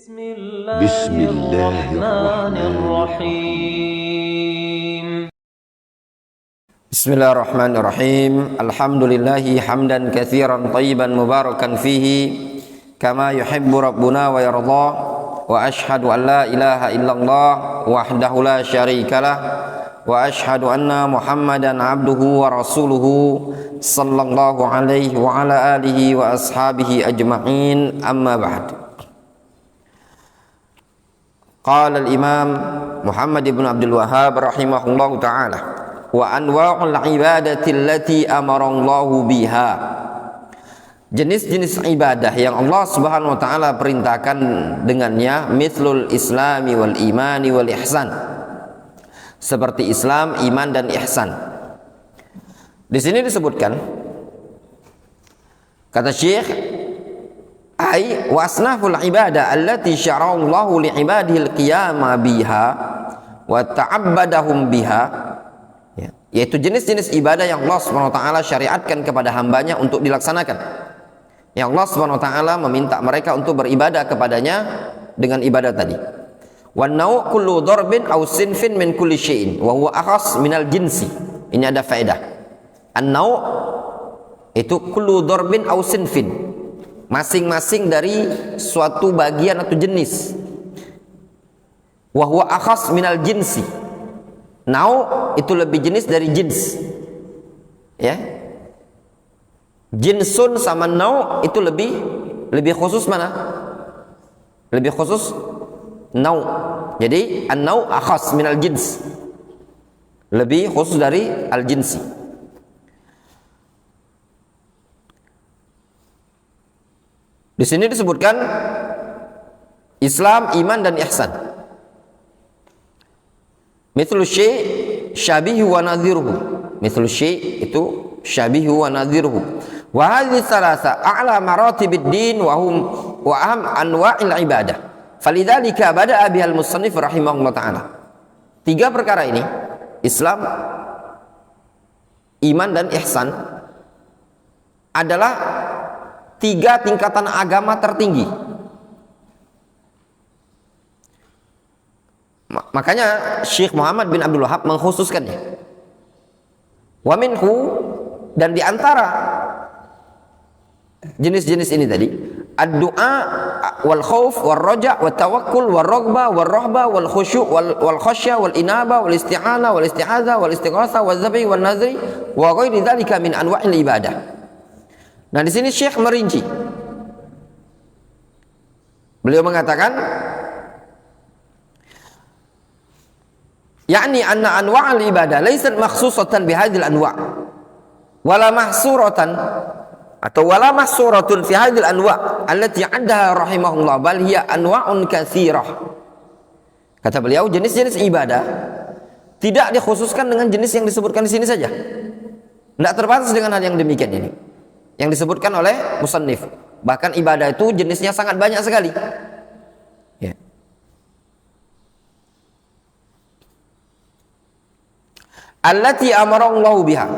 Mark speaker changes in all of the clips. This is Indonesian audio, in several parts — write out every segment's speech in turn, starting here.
Speaker 1: بسم الله الرحمن الرحيم
Speaker 2: بسم الله الرحمن الرحيم الحمد لله حمدا كثيرا طيبا مباركا فيه كما يحب ربنا ويرضى وأشهد أن لا إله إلا الله وحده لا شريك له وأشهد أن محمدا عبده ورسوله صلى الله عليه وعلى آله وأصحابه أجمعين أما بعد. قال الإمام محمد بن عبد الوهاب رحمه الله تعالى وأنواع العبادة التي أمر الله بها. Jenis-jenis ibadah yang Allah Subhanahu wa taala perintahkan dengannya, mithlul islami wal imani wal ihsan. Seperti Islam, iman dan ihsan. Di sini disebutkan kata Syekh ai wasnaful ibadah allati syara'allahu li ibadihi al-qiyama biha wa ta'abbadahum biha, yaitu jenis-jenis ibadah yang Allah Subhanahu wa taala syariatkan kepada hambanya untuk dilaksanakan, yang Allah Subhanahu wa taala meminta mereka untuk beribadah kepadanya dengan ibadah tadi. Wan nau' kullu darbin aw sinfin min kulli syai'in wa huwa akhas minal jinsi. Ini ada faedah. An-nau' itu kullu darbin aw sinfin, masing-masing dari suatu bagian atau jenis. Wa huwa akhas minal jinsi. Nau' itu lebih jenis dari jins. Ya. Jinsun sama nau' itu lebih khusus mana? Lebih khusus nau'. Jadi an-nau' akhas minal jins, lebih khusus dari al-jinsi. Di sini disebutkan Islam, iman dan ihsan. Mithlu syai' syabihu wa nadhiruhu. Mithlu syai' itu syabihu wa nadhiruhu. Wa hadhihi thalatha a'la maratibid din wa hum wa aham anwa'il ibadah. Falidzalika bada'a bihal musannif rahimahullah ta'ala. Tiga perkara ini, Islam, iman dan ihsan, adalah tiga tingkatan agama tertinggi. Makanya Syekh Muhammad bin Abdul Wahab mengkhususkannya. Wa minhu, dan diantara jenis-jenis ini tadi, ad-du'a wal khauf wal raja' wat tawakkul wal raghbah wal rahbah wal khusyu' wal khasyah wal inabah wal isti'anah wal isti'adzah wal istighatsah wal zabih wal nadhri wa ghairi dzalika min anwa'il ibadah. Nah, di sini Syekh merinci. Beliau mengatakan, yakni anna anwa'al ibadah laysat makhsusatan bihadhil anwa' wala mahsuratan atau wala mahsuratun fi hadhil anwa' allati 'addaha rahimahullah bal hiya anwa'un katsirah. Kata beliau, jenis-jenis ibadah tidak dikhususkan dengan jenis yang disebutkan di sini saja. Tidak terbatas dengan hal yang demikian ini yang disebutkan oleh musannif. Bahkan ibadah itu jenisnya sangat banyak sekali. Ya. Allati amarallahu biha,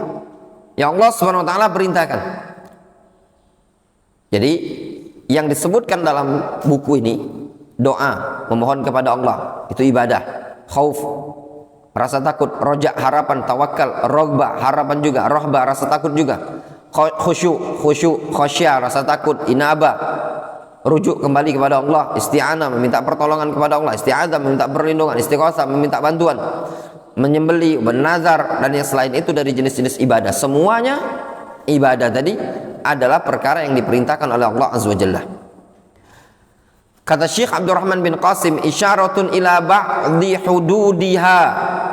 Speaker 2: yang Allah Subhanahu wa taala perintahkan. Jadi yang disebutkan dalam buku ini, doa, memohon kepada Allah, itu ibadah. Khauf, rasa takut. Roja, harapan. Tawakal, rogbah, harapan juga. Rohbah, rasa takut juga. Khusyu', khasyah, rasa takut. Inabah, rujuk kembali kepada Allah. Isti'anah, meminta pertolongan kepada Allah. Isti'adzah, meminta perlindungan. Istighatsah, meminta bantuan. Menyembeli, bernazar, dan yang selain itu dari jenis-jenis ibadah. Semuanya ibadah tadi adalah perkara yang diperintahkan oleh Allah Azza wa Jalla. Kata Syekh Abdurrahman bin Qasim, isyaratun ila ba'di hududiha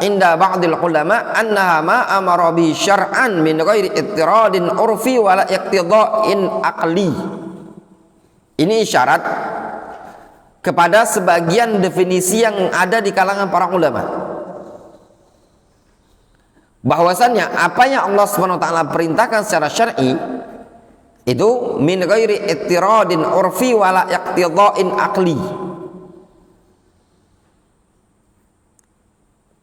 Speaker 2: inda ba'dil ulama annaha ma amara bi syar'an min ghairi ittiradin urfi wala iqtida'in aqli. Ini isyarat kepada sebagian definisi yang ada di kalangan para ulama, bahwasannya apa yang Allah Subhanahu wa taala perintahkan secara syar'i itu min ghairi ittiradin urfi wala iqtida'in aqli,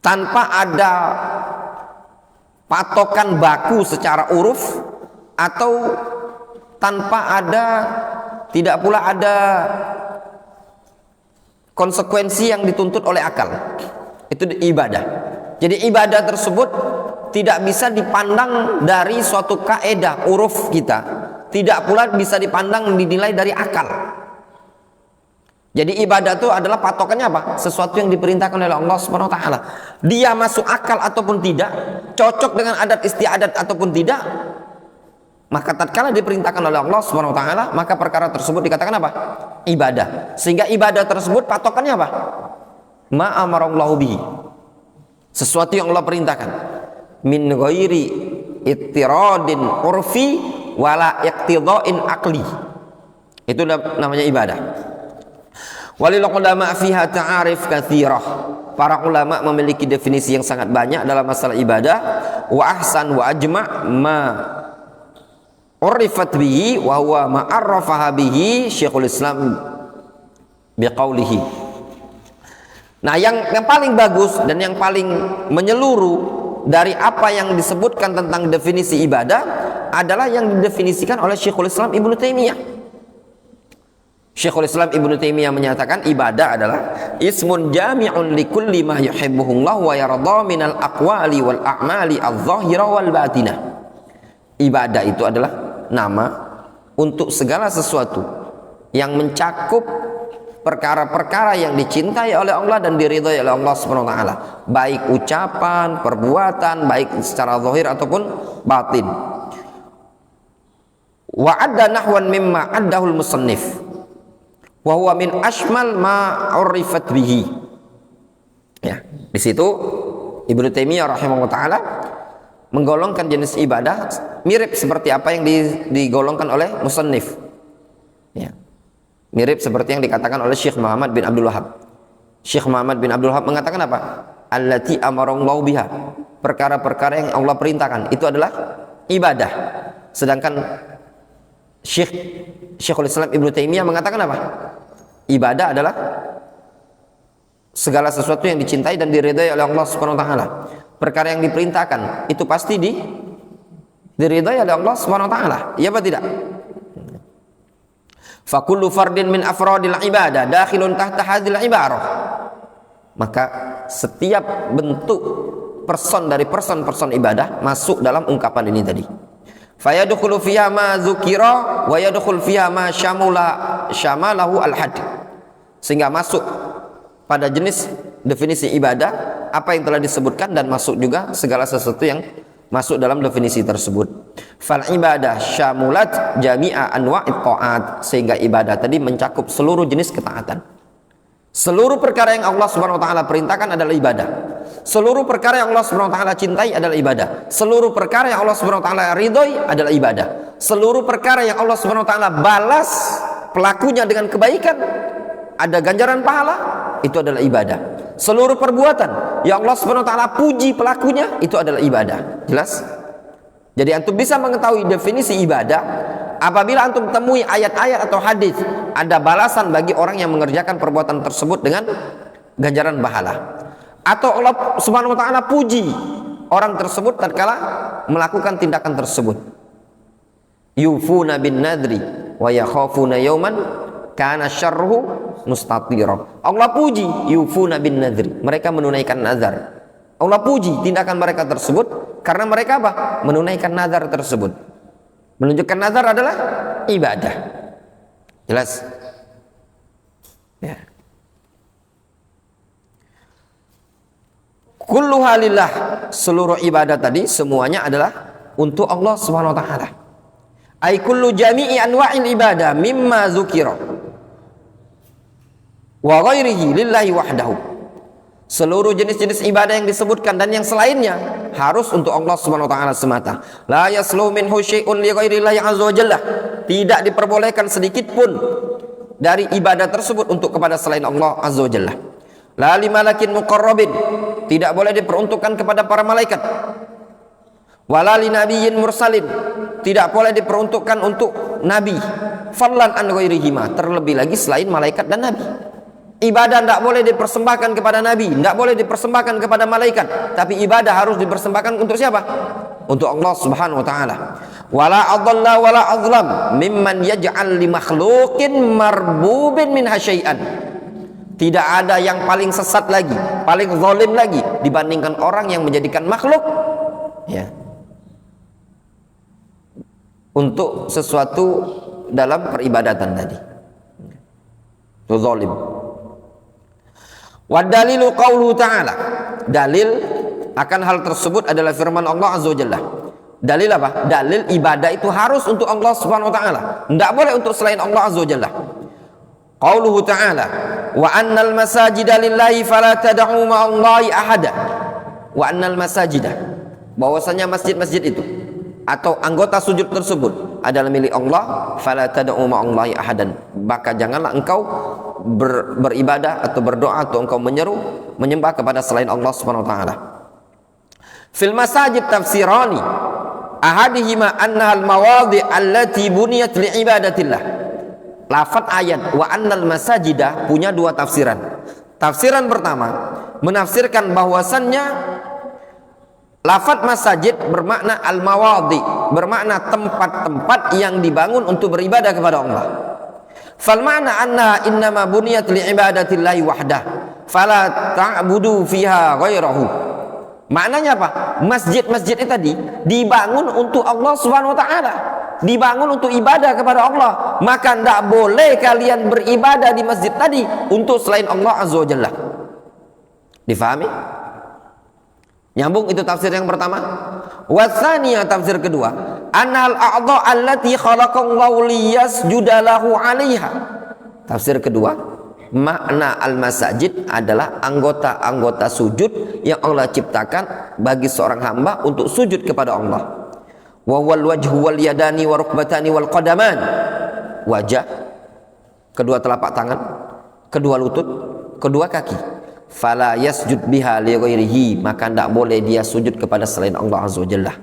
Speaker 2: tanpa ada patokan baku secara uruf, atau tanpa ada, tidak pula ada konsekuensi yang dituntut oleh akal. Itu ibadah. Jadi ibadah tersebut tidak bisa dipandang dari suatu kaedah uruf kita, tidak pula bisa dipandang dinilai dari akal. Jadi ibadah itu adalah patokannya apa? Sesuatu yang diperintahkan oleh Allah Subhanahu wa taala. Dia masuk akal ataupun tidak, cocok dengan adat istiadat ataupun tidak, maka tatkala diperintahkan oleh Allah Subhanahu wa taala, maka perkara tersebut dikatakan apa? Ibadah. Sehingga ibadah tersebut patokannya apa? Ma amarallahu bihi. Sesuatu yang Allah perintahkan. Min ghairi ittiradin urfi wala iqtida'in aqli. Itu namanya ibadah. Walil ulama fiha ta'arif katsirah. Para ulama memiliki definisi yang sangat banyak dalam masalah ibadah. Wa ahsan wa ajma' ma urifat bihi wa huwa ma arrafaha bihi Syekhul Islam biqaulihi. Nah, yang paling bagus dan yang paling menyeluruh dari apa yang disebutkan tentang definisi ibadah adalah yang didefinisikan oleh Syekhul Islam Ibnu Taimiyah. Syekhul Islam Ibnu Taimiyah menyatakan ibadah adalah ismun jami'un likulli ma yuhibbuhullah wa yarda minal aqwali wal a'mali adh-dhahira wal batinah. Ibadah itu adalah nama untuk segala sesuatu yang mencakup perkara-perkara yang dicintai oleh Allah dan diridhai oleh Allah Subhanahu wa taala, baik ucapan, perbuatan, baik secara zahir ataupun batin. Wa adda nahwan mimma addahul musannif wa huwa min ashmal ma urifat bihi. Ya, di situ Ibnu Taimiyah rahimahullah taala menggolongkan jenis ibadah mirip seperti apa yang digolongkan oleh musannif. Ya. Mirip seperti yang dikatakan oleh Syekh Muhammad bin Abdul Wahab. Syekh Muhammad bin Abdul Wahab mengatakan apa? Allati amarallahu biha. Perkara-perkara yang Allah perintahkan itu adalah ibadah. Sedangkan Syekhul Islam Ibnu Taimiyah mengatakan apa? Ibadah adalah segala sesuatu yang dicintai dan diridhai oleh Allah Subhanahu wa taala. Perkara yang diperintahkan itu pasti diridhai oleh Allah Subhanahu wa taala. Iya apa tidak? Fa kullu fardin min afradil ibadah dakhilun tahta hadhil ibarah. Maka setiap bentuk dari person ibadah masuk dalam ungkapan ini tadi. Fayadkhulu fiha ma dzukira wa yadkhul fiha ma syamalahu al-had. Sehingga masuk pada jenis definisi ibadah apa yang telah disebutkan dan masuk juga segala sesuatu yang masuk dalam definisi tersebut. Fal ibadah syamulat jami'a anwa'it ta'at, sehingga ibadah tadi mencakup seluruh jenis ketaatan. Seluruh perkara yang Allah Subhanahu wa taala perintahkan adalah ibadah. Seluruh perkara yang Allah Subhanahu wa taala cintai adalah ibadah. Seluruh perkara yang Allah Subhanahu wa taala ridhoi adalah ibadah. Seluruh perkara yang Allah Subhanahu wa taala balas pelakunya dengan kebaikan, ada ganjaran pahala, itu adalah ibadah. Seluruh perbuatan yang Allah Subhanahu wa taala puji pelakunya, itu adalah ibadah. Jelas? Jadi antum bisa mengetahui definisi ibadah apabila antum temui ayat-ayat atau hadis ada balasan bagi orang yang mengerjakan perbuatan tersebut dengan ganjaran pahala, atau Allah Subhanahu wa taala puji orang tersebut tatkala melakukan tindakan tersebut. Yufuna bin nadri wa yakhafuna yawman kana syarruhu mustatira. Allah puji yufuna bin nadri, mereka menunaikan nazar. Allah puji tindakan mereka tersebut karena mereka apa? Menunaikan nazar tersebut. Menunjukkan nazar adalah ibadah. Jelas? Ya. Kullu halillah, seluruh ibadah tadi semuanya adalah untuk Allah Subhanahu wa taala. Ai kullu jami'i anwa'il ibadah mimma dzukira wa ghairihi lillahi wahdahu. Seluruh jenis-jenis ibadah yang disebutkan dan yang selainnya harus untuk Allah Subhanahu wa taala semata. La yaslu minhu syai'un li ghairillahi azza wa jalla. Tidak diperbolehkan sedikit pun dari ibadah tersebut untuk kepada selain Allah azza wa jalla. La limalakin muqarrabin, tidak boleh diperuntukkan kepada para malaikat. Wala li nabiyyin mursalin, tidak boleh diperuntukkan untuk nabi. Fadlan an ghairihima, terlebih lagi selain malaikat dan nabi. Ibadah tidak boleh dipersembahkan kepada nabi, tidak boleh dipersembahkan kepada malaikat, tapi ibadah harus dipersembahkan untuk siapa? Untuk Allah Subhanahu wa taala. Wala adalla wala azlam mimman yaj'al li makhluqin marbubin min hasyai'an. Tidak ada yang paling sesat lagi, paling zalim lagi dibandingkan orang yang menjadikan makhluk ya untuk sesuatu dalam peribadatan tadi. Itu zalim. Wa dalilu qauluhu ta'ala. Dalil akan hal tersebut adalah firman Allah Azza wa Jalla. Dalil apa? Dalil ibadah itu harus untuk Allah Subhanahu wa taala. Tidak boleh untuk selain Allah Azza wa Jalla. Qauluhu ta'ala, wa annal masajida lillahi fala tad'u ma'allahi ahada. Wa annal masajida, bahwasanya masjid-masjid itu atau anggota sujud tersebut adalah milik Allah, fala tad'u ma'allahi ahadan. Maka janganlah engkau beribadah atau berdoa atau engkau menyembah kepada selain Allah Subhanahu wa taala. Fil masajid tafsirani, ahadihima annaha al-mawadhi' allati buniyat li ibadatillah. Lafaz ayat wa annal masajida punya dua tafsiran. Tafsiran pertama menafsirkan bahwasannya lafaz masajid bermakna al-mawadhi, bermakna tempat-tempat yang dibangun untuk beribadah kepada Allah. Fal ma'na annaha innama buniyat li ibadatillahi wahdah fala ta'budu fiha ghairahu. Maknanya apa? Masjid-masjid itu tadi dibangun untuk Allah Subhanahu wa taala, dibangun untuk ibadah kepada Allah, maka tidak boleh kalian beribadah di masjid tadi untuk selain Allah Azza wa Jalla. Difahami? Nyambung itu tafsir yang pertama. Wasaniyah, tafsir kedua, annal a'dha allati khalaqallahu liyasjuda lahu 'alaiha. Tafsir kedua, makna al-masajid adalah anggota-anggota sujud yang Allah ciptakan bagi seorang hamba untuk sujud kepada Allah. Wa wal wajhu wal yadani wa rukbatani wal qadaman. Wajah, kedua telapak tangan, kedua lutut, kedua kaki. Fala yasjud biha li ghairihi, maka tidak boleh dia sujud kepada selain Allah Azza wa Jalla.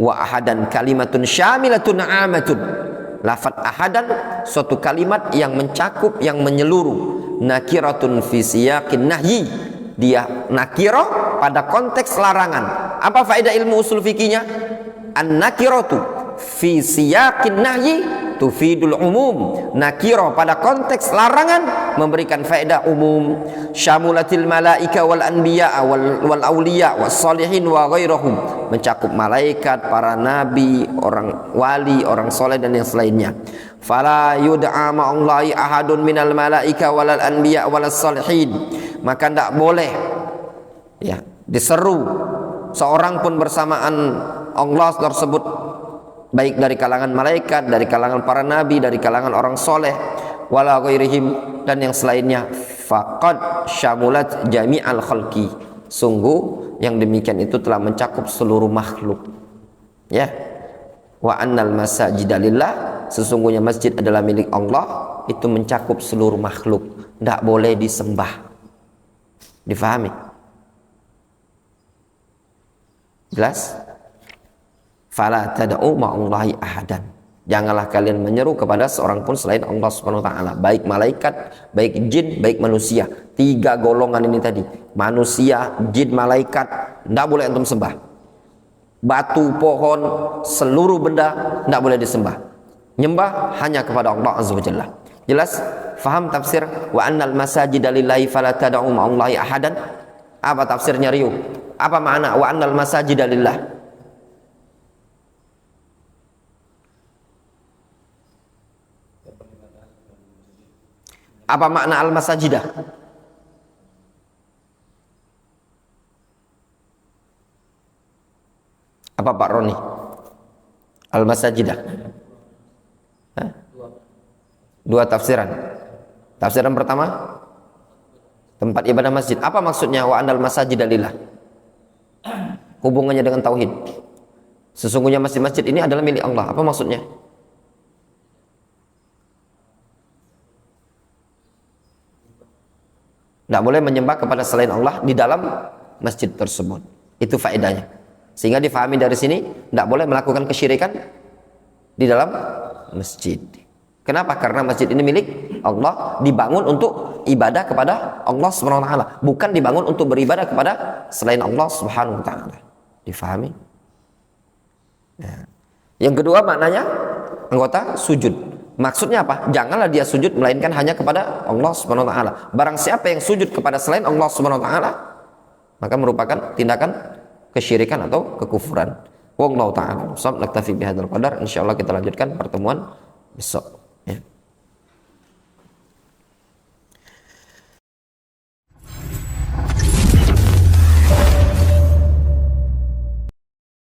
Speaker 2: Wa ahadan kalimatun syamilatun 'amatun. Lafaz ahadan suatu kalimat yang mencakup, yang menyeluruh. Nakiratun fi siyaqin nahyi, dia nakirah pada konteks larangan. Apa faedah ilmu usul fikihnya? An-nakiratu fi siyaqin nahyi tufidul umum. Nakirah pada konteks larangan memberikan faedah umum. Syamulatil malaika wal anbiya wal awliya was salihin wa ghairahum, mencakup malaikat, para nabi, orang wali, orang soleh dan yang selainnya. Fala yud'a ma'allahi ahadun minal malaika wal anbiya wal salihin, maka tidak boleh ya diseru seorang pun bersamaan Allah tersebut, baik dari kalangan malaikat, dari kalangan para nabi, dari kalangan orang soleh, wala ghairihim, dan yang selainnya. Faqad syamulat jami'al khalqi, sungguh yang demikian itu telah mencakup seluruh makhluk ya. Wa annal masajida lillah, sesungguhnya masjid adalah milik Allah, itu mencakup seluruh makhluk, tidak boleh disembah. Difahami? Jelas? Fala tad'u ma'allahi ahadan, janganlah kalian menyeru kepada seorang pun selain Allah Subhanahu wa taala, baik malaikat, baik jin, baik manusia. Tiga golongan ini tadi, manusia, jin, malaikat, tidak boleh antum sembah. Batu, pohon, seluruh benda tidak boleh disembah. Nyembah hanya kepada Allah Azza wa Jalla. Jelas? Faham tafsir wa annal masajida lillahi fala tad'u ma'allahi ahadan? Apa tafsirnya Rio? Apa makna wa annal masajida lillah? Apa makna al-masajidah? Apa Pak Roni? Al-masajidah. Dua tafsiran. Tafsiran pertama, tempat ibadah masjid. Apa maksudnya wa annal masajidah lillah? Hubungannya dengan tauhid. Sesungguhnya masjid-masjid ini adalah milik Allah. Apa maksudnya? Tidak boleh menyembah kepada selain Allah di dalam masjid tersebut. Itu faedahnya. Sehingga difahami dari sini, tidak boleh melakukan kesyirikan di dalam masjid. Kenapa? Karena masjid ini milik Allah, dibangun untuk ibadah kepada Allah Subhanahu wa taala, bukan dibangun untuk beribadah kepada selain Allah Subhanahu wa taala. Difahami? Ya. Yang kedua maknanya anggota sujud. Maksudnya apa? Janganlah dia sujud melainkan hanya kepada Allah Subhanahu wa taala. Barang siapa yang sujud kepada selain Allah Subhanahu wa taala, maka merupakan tindakan kesyirikan atau kekufuran. Wallahu taala. Naktafi bihadzal qadar. Insyaallah kita lanjutkan pertemuan besok.